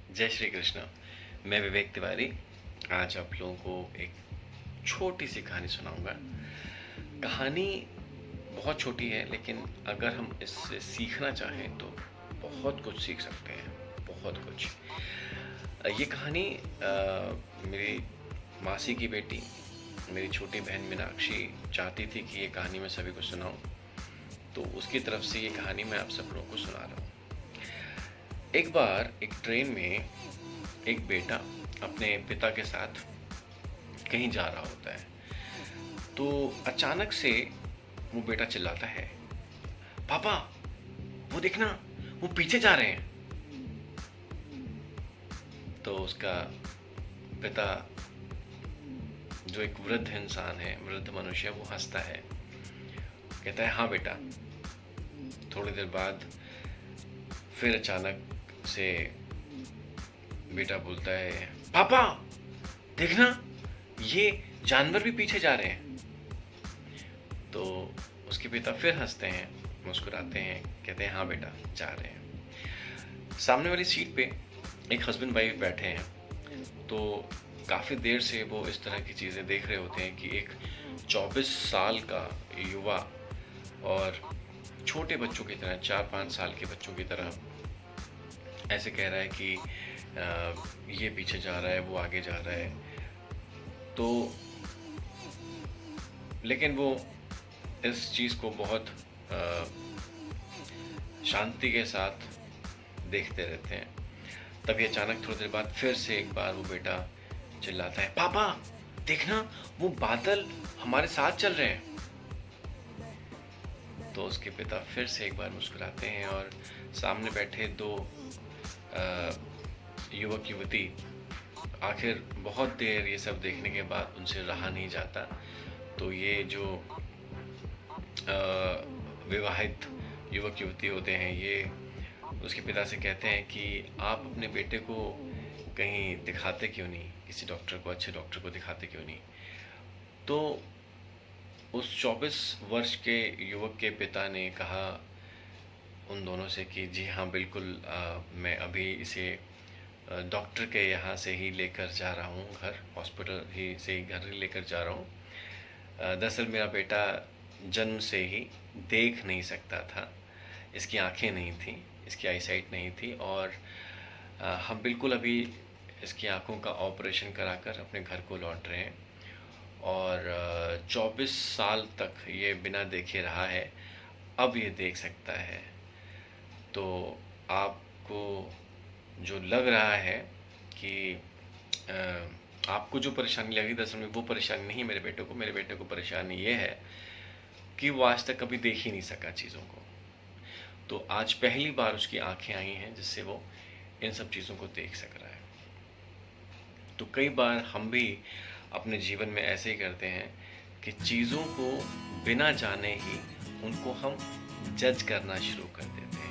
जय श्री कृष्ण। मैं विवेक तिवारी आज आप लोगों को एक छोटी सी कहानी सुनाऊंगा। कहानी बहुत छोटी है, लेकिन अगर हम इससे सीखना चाहें तो बहुत कुछ सीख सकते हैं, बहुत कुछ। ये कहानी मेरी मासी की बेटी, मेरी छोटी बहन मीनाक्षी चाहती थी कि ये कहानी मैं सभी को सुनाऊं, तो उसकी तरफ से ये कहानी मैं आप सब लोगों को सुना रहा हूँ। एक बार एक ट्रेन में एक बेटा अपने पिता के साथ कहीं जा रहा होता है, तो अचानक से वो बेटा चिल्लाता है, पापा वो देखना, वो पीछे जा रहे हैं। तो उसका पिता, जो एक वृद्ध इंसान है, वृद्ध मनुष्य, वो हंसता है, कहता है हाँ बेटा। थोड़ी देर बाद फिर अचानक से बेटा बोलता है, पापा देखना, ये जानवर भी पीछे जा रहे हैं। तो उसके पिता फिर हंसते हैं, मुस्कुराते हैं, कहते हैं हाँ बेटा जा रहे हैं। सामने वाली सीट पे एक हस्बैंड वाइफ बैठे हैं, तो काफ़ी देर से वो इस तरह की चीज़ें देख रहे होते हैं कि एक 24 साल का युवा और छोटे बच्चों की तरह, 4-5 साल के बच्चों की तरह ऐसे कह रहा है कि ये पीछे जा रहा है, वो आगे जा रहा है। तो लेकिन वो इस चीज़ को बहुत शांति के साथ देखते रहते हैं। तभी अचानक थोड़ी देर बाद फिर से एक बार वो बेटा चिल्लाता है, पापा देखना, वो बादल हमारे साथ चल रहे हैं। तो उसके पिता फिर से एक बार मुस्कुराते हैं और सामने बैठे दो युवक युवती, आखिर बहुत देर ये सब देखने के बाद उनसे रहा नहीं जाता। तो ये जो विवाहित युवक युवती होते हैं, ये उसके पिता से कहते हैं कि आप अपने बेटे को कहीं दिखाते क्यों नहीं, किसी डॉक्टर को, अच्छे डॉक्टर को दिखाते क्यों नहीं। तो उस 24 वर्ष के युवक के पिता ने कहा उन दोनों से कि जी हाँ बिल्कुल, मैं अभी इसे डॉक्टर के यहाँ से ही लेकर जा रहा हूँ, घर हॉस्पिटल ही से ही घर लेकर जा रहा हूँ। दरअसल मेरा बेटा जन्म से ही देख नहीं सकता था, इसकी आंखें नहीं थी, इसकी आईसाइट नहीं थी, और हम बिल्कुल अभी इसकी आंखों का ऑपरेशन कराकर अपने घर को लौट रहे हैं। और 24 साल तक ये बिना देखे रहा है, अब ये देख सकता है। तो आपको जो लग रहा है कि आपको जो परेशानी लगी, दरअसल में वो परेशानी नहीं मेरे बेटे को। मेरे बेटे को परेशानी ये है कि वो आज तक कभी देख ही नहीं सका चीज़ों को। तो आज पहली बार उसकी आंखें आई हैं जिससे वो इन सब चीज़ों को देख सक रहा है। तो कई बार हम भी अपने जीवन में ऐसे ही करते हैं कि चीज़ों को बिना जाने ही उनको हम जज करना शुरू कर देते हैं।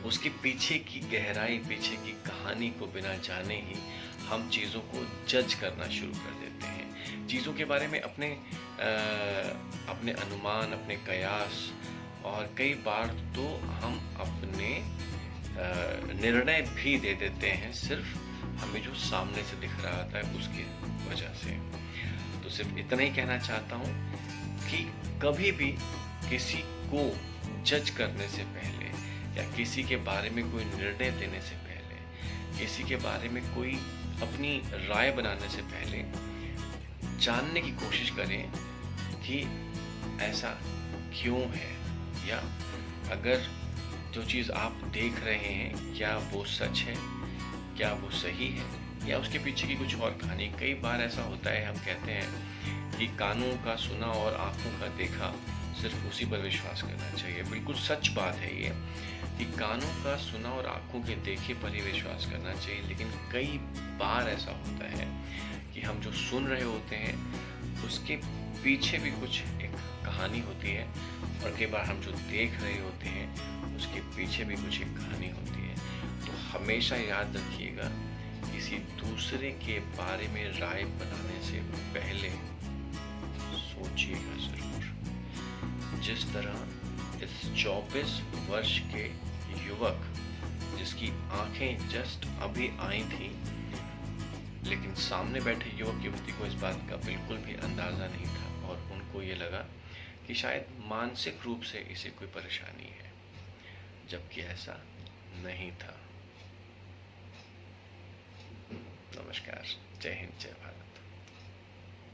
उसके पीछे की गहराई, पीछे की कहानी को बिना जाने ही हम चीज़ों को जज करना शुरू कर देते हैं। चीज़ों के बारे में अपने अनुमान, अपने कयास, और कई बार तो हम अपने निर्णय भी दे देते हैं सिर्फ हमें जो सामने से दिख रहा था उसकी वजह से। तो सिर्फ इतना ही कहना चाहता हूँ कि कभी भी किसी को जज करने से पहले, या किसी के बारे में कोई निर्णय देने से पहले, किसी के बारे में कोई अपनी राय बनाने से पहले जानने की कोशिश करें कि ऐसा क्यों है, या अगर जो चीज़ आप देख रहे हैं क्या वो सच है, क्या वो सही है, या उसके पीछे की कुछ और कहानी। कई बार ऐसा होता है, हम कहते हैं कि कानों का सुना और आँखों का देखा, सिर्फ उसी पर विश्वास करना चाहिए। बिल्कुल सच बात है ये कि कानों का सुना और आँखों के देखे पर ही विश्वास करना चाहिए। लेकिन कई बार ऐसा होता है कि हम जो सुन रहे होते हैं उसके पीछे भी कुछ एक कहानी होती है, और कई बार हम जो देख रहे होते हैं उसके पीछे भी कुछ एक कहानी होती है। तो हमेशा याद रखिएगा, किसी दूसरे के बारे में राय बनाने से पहले सोचिएगा ज़रूर। जिस तरह इस 24 वर्ष के युवक जिसकी आंखें जस्ट अभी आई थी, लेकिन सामने बैठे युवक युवती को इस बात का बिल्कुल भी अंदाज़ा नहीं था और उनको ये लगा कि शायद मानसिक रूप से इसे कोई परेशानी है, जबकि ऐसा नहीं था। नमस्कार, जय हिंद, जय भारत।